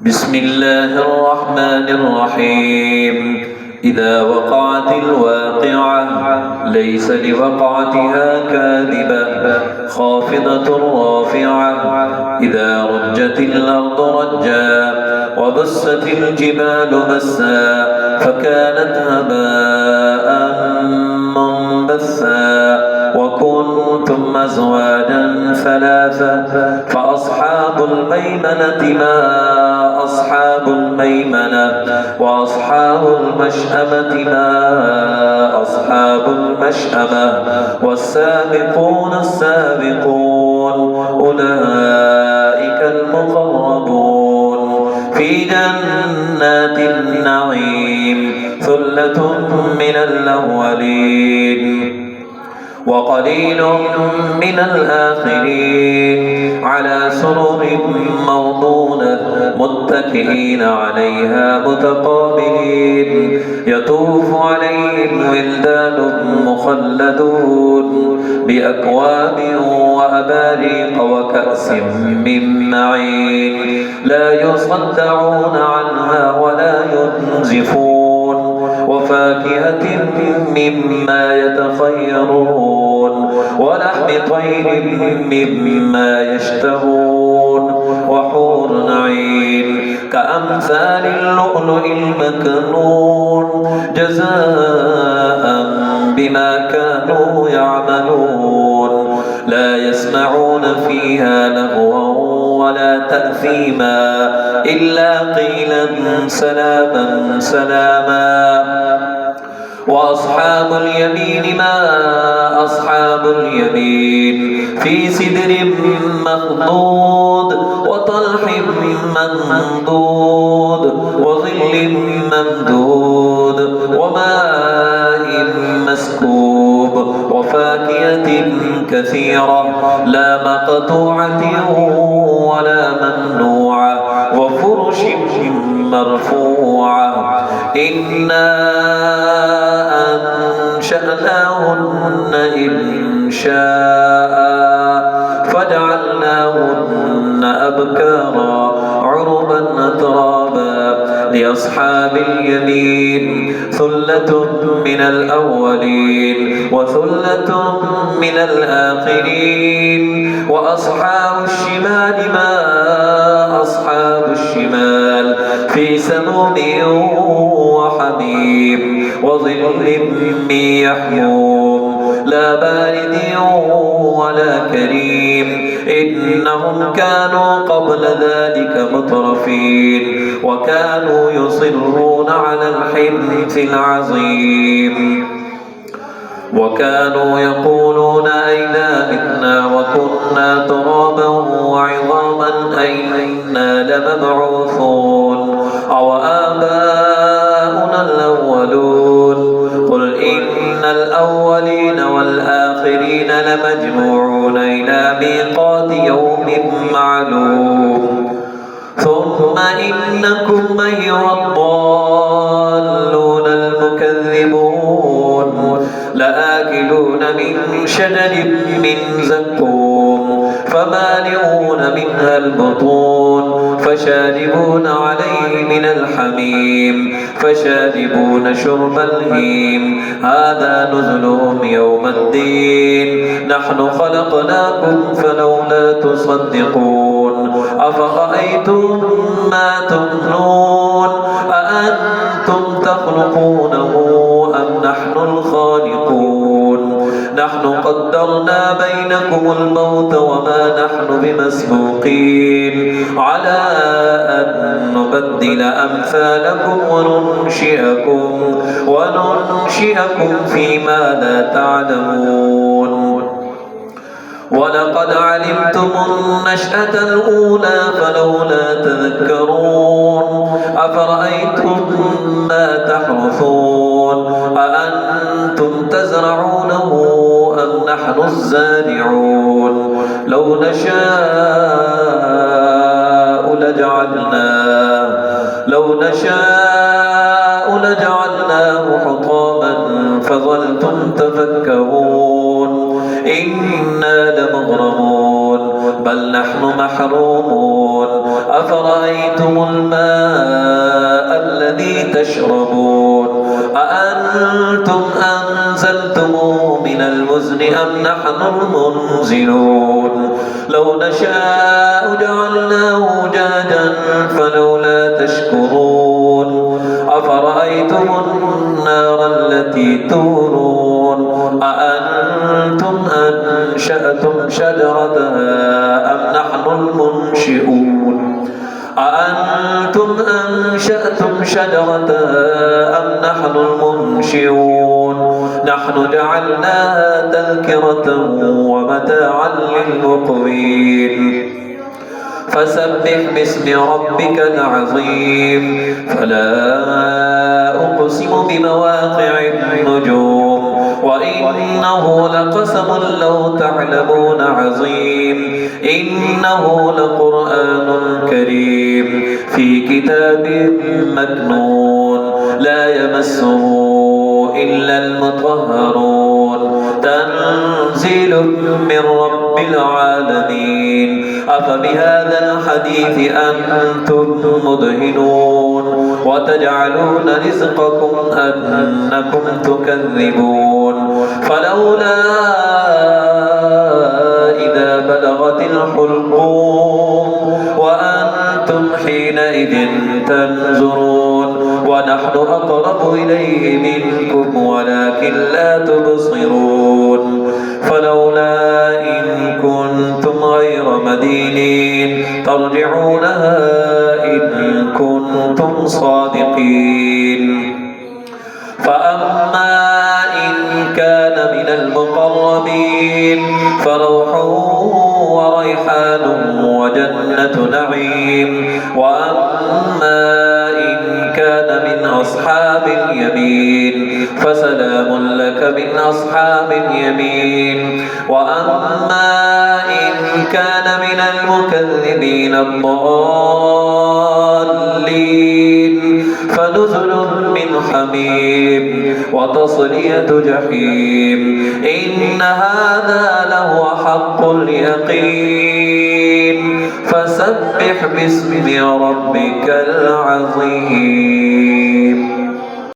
بسم الله الرحمن الرحيم إذا وقعت الواقعة ليس لوقعتها كاذبة خافضة رافعة إذا رجت الأرض رجا وبست الجبال بسا فكانت هباء منبثا وكنتم أزواجا ثلاثة فأصحاب الميمنة ما أصحاب الميمنة وأصحاب المشأمة ما أصحاب المشأمة والسابقون السابقون أولئك المقربون في جنات النعيم ثلة من الأولين وقليل من الآخرين على سرر موضونة متكئين عليها متقابلين يطوف عليهم ولدان مخلدون بأكواب وأباريق وكأس من معين لا يصدعون عنها ولا ينزفون وفاكهة مما يتخيرون ولحم طير مما يشتهون وحور عين كأمثال اللؤلؤ المكنون جزاء بما كانوا يعملون لا يسمعون فيها لغوا ولا تأثيما إلا قيلا سلاما سلاما وأصحاب اليمين ما أصحاب اليمين في سدر مخضود وطلح منضود وظل ممدود وماء مسكوب وفاكهة كثيرة لا مقطوعة ولا ممنوعة وفرش مرفوعة إنا أنشأناهن إنشاء فجعلناهن أبكارا عربا أترابا لأصحاب اليمين ثلة من الأولين وثلة من الآخرين وأصحاب الشمال ما أصحاب الشمال في سموم وحميم وظل من يحموم لا بارد ولا كريم إنهم كانوا قبل ذلك مترفين وكانوا يصرون على الحنث العظيم وكانوا يقولون أئذا متنا وكنا ترابا وعظاما أئنا لمبعوثون أو آباؤنا الأولون قل إن الأولين والآخرين لمجموعون إلى ميقات يوم معلوم ثم إنكم أيها الضالون المكذبون لآكلون من شجر من زقوم فمالئون منها البطون فشاربون عليه من الحميم فشاربون شرب الهيم هذا نزلهم يوم الدين نحن خلقناكم فلولا تصدقون أفرأيتم ما تمنون أأنتم تخلقونه أم نحن الخالقون نحن قدرنا بينكم الموت وما نحن بمسبوقين على أن نبدل أمثالكم وننشئكم فيما لا تعلمون ولقد علمتم النشأة الأولى فلولا تذكرون أفرأيتم ما تحرثون أأنتم تزرعونه أم نحن الزارعون لو نشاء لجعلناه حطاما فظلتم تفكرون إنا لمغرمون بل نحن محرومون أفرأيتم أفرأيتم الماء الذي تشربون أأنتم أنزلتموه من المزن أم نحن المنزلون لو نشاء جعلناه أجاجا فلولا تشكرون أفرأيتم النار التي تورون أأنتم أنشأتم شجرتها أم نحن المنشئون أأنتم أنشأتم شجرتها أم نحن المنشئون نحن جعلناها تذكرة ومتاعا للمقوين فسبح باسم ربك العظيم فلا أقسم بمواقع النجوم وإنه لقسم لو تعلمون عظيم إنه لقرآن كريم في كتاب مكنون لا يمسه إلا المطهرون تنزيل من رب العالمين أفبهذا الحديث أنتم مدهنون وتجعلون رزقكم أنكم تكذبون فلولا إذا بلغت الحلقوم وأنتم حينئذ تنظرون ونحن أقرب إليه منكم ولكن لا تبصرون فلولا إن كنتم غير مدينين ترجعونها إن كنتم صادقين فأما إن كان من المقربين فروح وريحان وجنة نعيم وأما إن كان من أصحاب اليمين فسلام لك من أصحاب اليمين وأما إن كان من المكذبين الضالين فنزل من حميم وتصلية جحيم إن هذا لهو حق اليقين فسبح باسم ربك العظيم